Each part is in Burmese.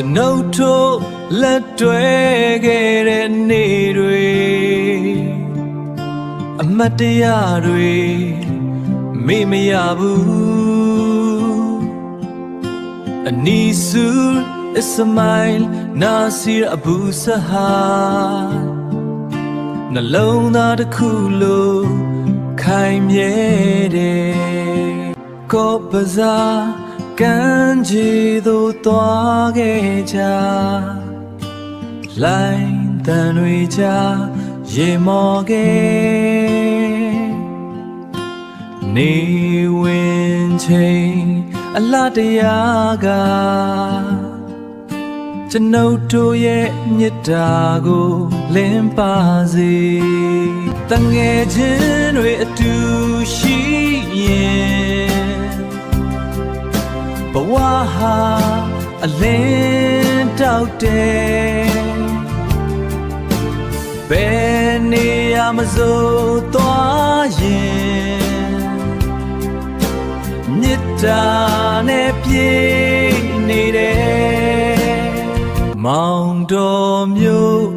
ကျွန်ုပ်တို့လက်တွဲခဲ့တဲ့နေ့တွေအမတ်တရားတွေမေ့မရဘူးအနီးစု Ismail Nasir Abu Sahar နှလုံးသားတစ်ခုလိုခိုင်မြဲတယ်ကိုပစားကမ်းခြေသို့သွားခဲ့ကြလိုင်းတန်တွေကြားရေမော်ခဲ့နေဝင်ချိန်အလားတရားကကျွန်ုပ်တို့ရဲ့မြတ်တာကိုလင်းပါစေတငယ်ချင်းတွေအတူရှိရင်ဘဝဟာအလင်းတောက်တယ်ဘယ်နေရာမစိုးသွားရင်မြတ်တာနဲ့ပြေနေတယ်မောင်တော်မျိုး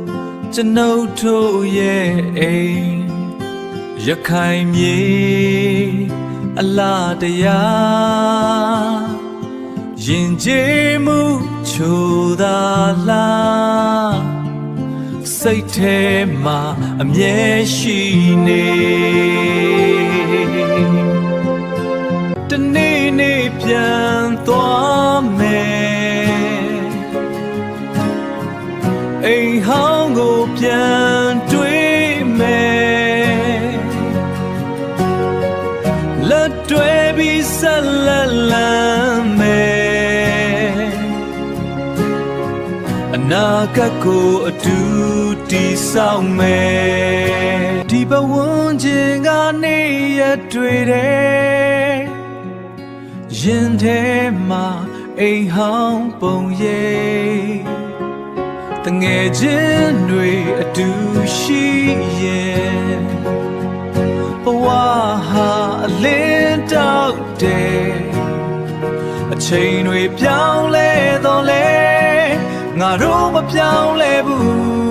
ကျွန်ုပ်တို့ရဲ့အိမ်ရခိုင်မြေအလားတရားရင်ကျေးမှုချိုသာလားစိတ်ထဲမှာအမြဲရှိနေတနေ့နေ့ပြန်သွားမယ်အိမ်ဟောင်းကိုပြန်တွေ့မယ်လက်တွဲပြီးဆက်လက်လမ်းမယ်အနာဂတ်ကိုအတူတည်ဆောက်မယ်ဒီဘဝကျင်ကနေရတွေ့တယ်ရင်ထဲမှာအိမ်ဟောင်းပုံရိပ်တငယ်ချင်းတွေအတူရှိရင်ဘဝဟာအလင်းတောက်တယ်အချိန်တွေပြောင်းလဲတော့လဲငါတို့မပြောင်းလဲဘူး